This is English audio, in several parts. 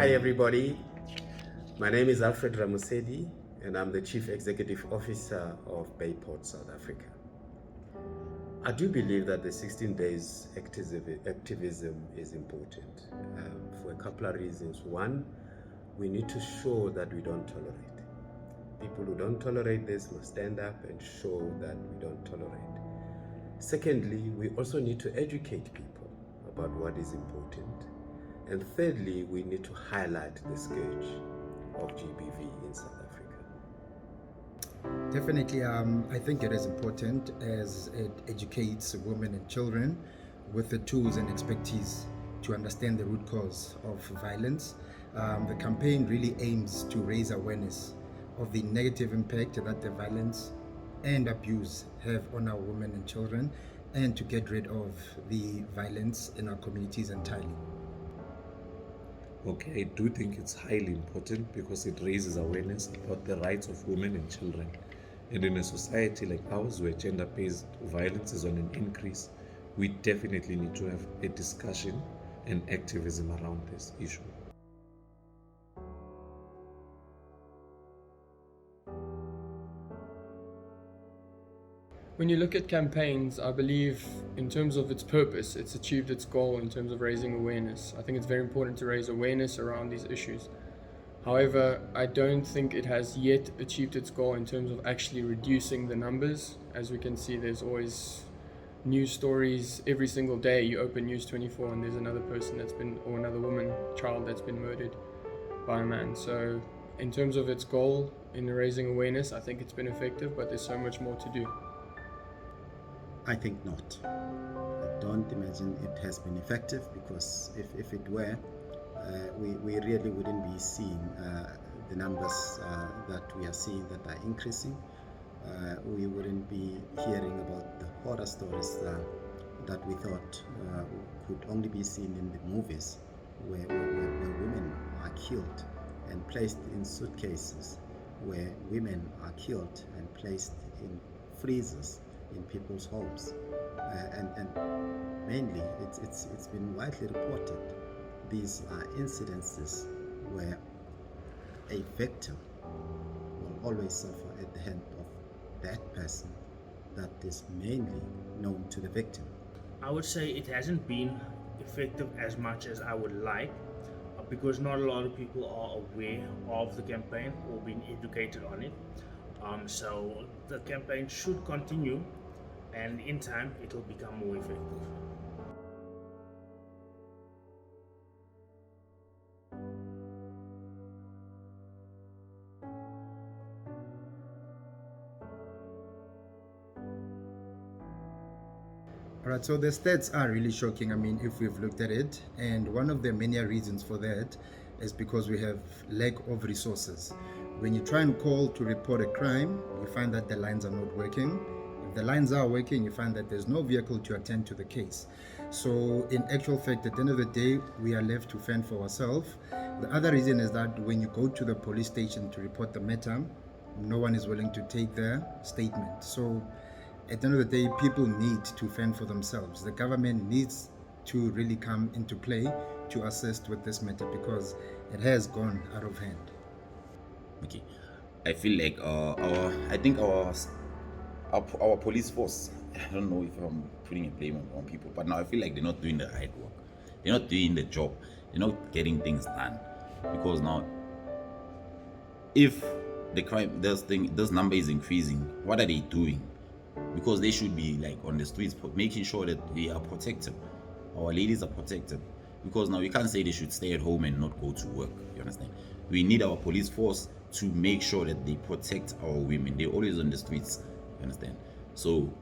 Hi everybody, my name is Alfred Ramusedi and I'm the Chief Executive Officer of Bayport, South Africa. I do believe that the 16 days activism is important for a couple of reasons. One, we need to show that we don't tolerate. People who don't tolerate this must stand up and show that we don't tolerate. Secondly, we also need to educate people about what is important. And thirdly, we need to highlight the scourge of GBV in South Africa. Definitely, I think it is important as it educates women and children with the tools and expertise to understand the root cause of violence. The campaign really aims to raise awareness of the negative impact that the violence and abuse have on our women and children, and to get rid of the violence in our communities entirely. Okay, I do think it's highly important because it raises awareness about the rights of women and children. And in a society like ours, where gender-based violence is on an increase, we definitely need to have a discussion and activism around this issue. When you look at campaigns, I believe in terms of its purpose, it's achieved its goal in terms of raising awareness. I think it's very important to raise awareness around these issues. However, I don't think it has yet achieved its goal in terms of actually reducing the numbers. As we can see, there's always news stories every single day. You open News 24 and there's another person or another woman, child that's been murdered by a man. So in terms of its goal in raising awareness, I think it's been effective, but there's so much more to do. I think not. I don't imagine it has been effective, because if it were, we really wouldn't be seeing the numbers that we are seeing that are increasing. We wouldn't be hearing about the horror stories that we thought could only be seen in the movies, where women are killed and placed in suitcases, where women are killed and placed in freezers in people's homes, and mainly it's been widely reported. These are incidences where a victim will always suffer at the hand of that person that is mainly known to the victim. I would say it hasn't been effective as much as I would like, because not a lot of people are aware of the campaign or being educated on it. So the campaign should continue, and in time it will become more effective. All right, so the stats are really shocking. I mean, if we've looked at it, and one of the many reasons for that is because we have lack of resources. When you try and call to report a crime, you find that the lines are not working. If the lines are working, you find that there's no vehicle to attend to the case. So in actual fact, at the end of the day, we are left to fend for ourselves. The other reason is that when you go to the police station to report the matter, no one is willing to take their statement. So at the end of the day, people need to fend for themselves. The government needs to really come into play to assist with this matter, because it has gone out of hand. Okay, I feel like our police force, I don't know if I'm putting a blame on people, but now I feel like they're not doing the right work. They're not doing the job. They're not getting things done. Because now, if the crime, this number is increasing, what are they doing? Because they should be like on the streets, making sure that they are protected. Our ladies are protected. Because now we can't say they should stay at home and not go to work. You understand? We need our police force to make sure that they protect our women. They're always on the streets. You understand? So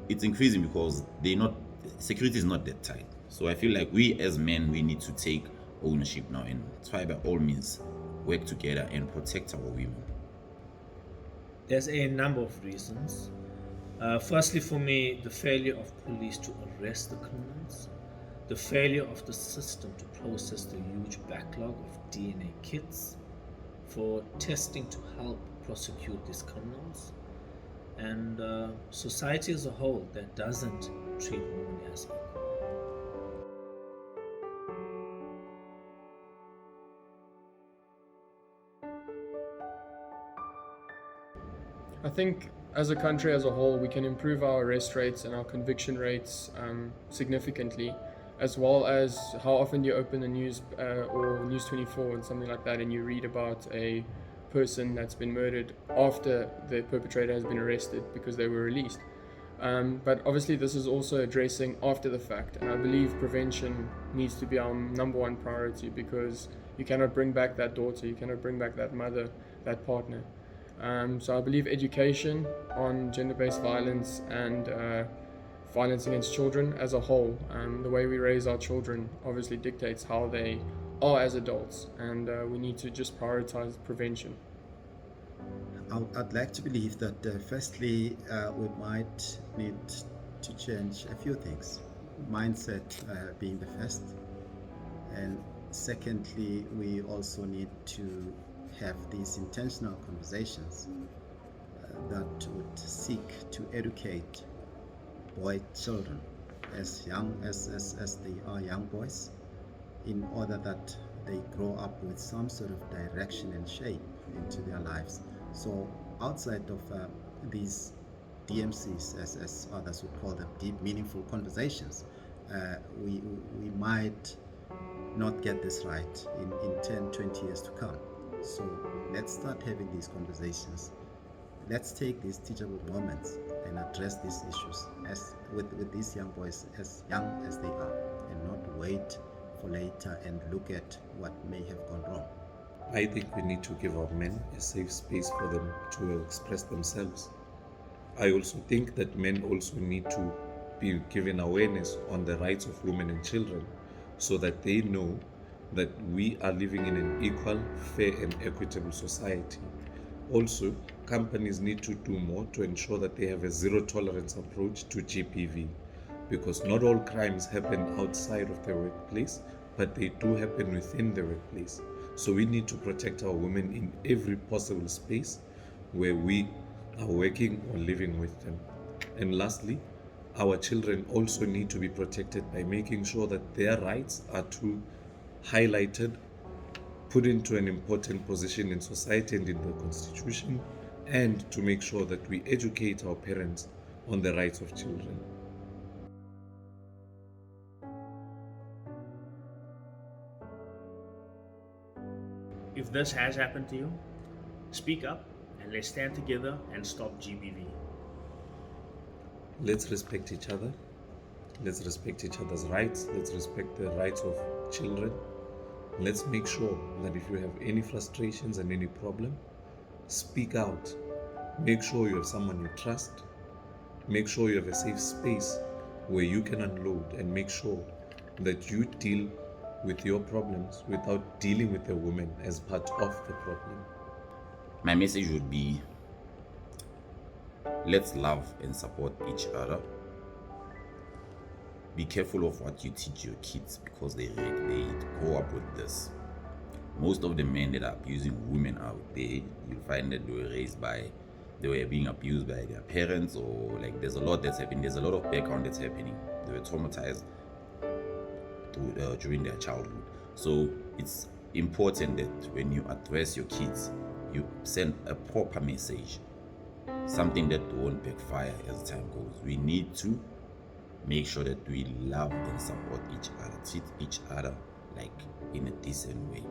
it's increasing because security is not that tight. So I feel like we as men, we need to take ownership now and try by all means work together and protect our women. There's a number of reasons. Firstly, for me, the failure of police to arrest the criminals, the failure of the system to process the huge backlog of DNA kits for testing to help prosecute these criminals, and society as a whole that doesn't treat women as equal. I think as a country as a whole, we can improve our arrest rates and our conviction rates significantly, as well as how often you open the news or News 24 and something like that, and you read about a person that's been murdered after the perpetrator has been arrested because they were released. But obviously this is also addressing after the fact, and I believe prevention needs to be our number one priority, because you cannot bring back that daughter, you cannot bring back that mother, that partner. So I believe education on gender-based violence and violence against children as a whole, the way we raise our children obviously dictates how they are as adults, and we need to just prioritize prevention. I'd like to believe that firstly, we might need to change a few things. Mindset being the first. And secondly, we also need to have these intentional conversations that would seek to educate boy children as young as they are young boys, in order that they grow up with some sort of direction and shape into their lives. So outside of these DMCs, as others would call them, deep meaningful conversations, we might not get this right in 10, 20 years to come. So let's start having these conversations. Let's take these teachable moments and address these issues with these young boys as young as they are, and not wait for later and look at what may have gone wrong. I think we need to give our men a safe space for them to express themselves. I also think that men also need to be given awareness on the rights of women and children, so that they know that we are living in an equal, fair and equitable society. Also, companies need to do more to ensure that they have a zero tolerance approach to GBV, because not all crimes happen outside of the workplace, but they do happen within the workplace. So we need to protect our women in every possible space where we are working or living with them. And lastly, our children also need to be protected by making sure that their rights are highlighted, put into an important position in society and in the constitution, and to make sure that we educate our parents on the rights of children. If this has happened to you, speak up and let's stand together and stop GBV. Let's respect each other. Let's respect each other's rights. Let's respect the rights of children. Let's make sure that if you have any frustrations and any problem, speak out. Make sure you have someone you trust. Make sure you have a safe space where you can unload, and make sure that you deal with your problems without dealing with a woman as part of the problem. My message would be, let's love and support each other. Be careful of what you teach your kids, because they grow up with this. Most of the men that are abusing women out there, you'll find that they were being abused by their parents, or like there's a lot that's happening. There's a lot of background that's happening. They were traumatized during their childhood. So it's important that when you address your kids, you send a proper message, something that won't backfire as time goes. We need to make sure that we love and support each other, treat each other like in a decent way.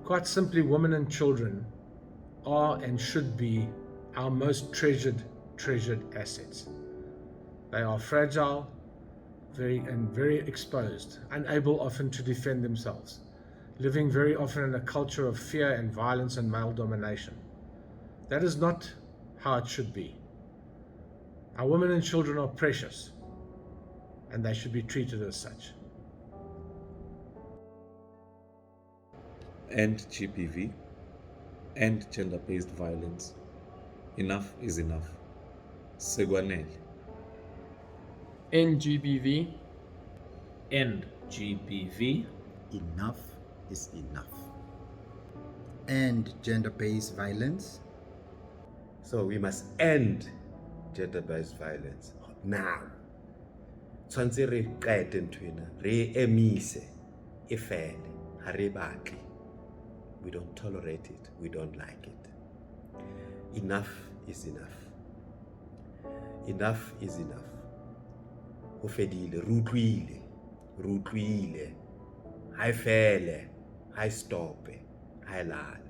Quite simply, women and children are and should be our most treasured assets. They are fragile, very exposed, unable often to defend themselves, living very often in a culture of fear and violence and male domination. That is not how it should be. Our women and children are precious, and they should be treated as such. End GBV, end gender-based violence. Enough is enough. Segwanele. End GBV. End GBV. Enough is enough. And gender-based violence. So we must end gender-based violence now. Tshwantse re qete nthwena, re emise, e fele, ha re batle. We don't tolerate it, we don't like it. Enough is enough. Enough is enough. Ho fedile, re utlwile, ha e fele, ha e stope, ha e lale.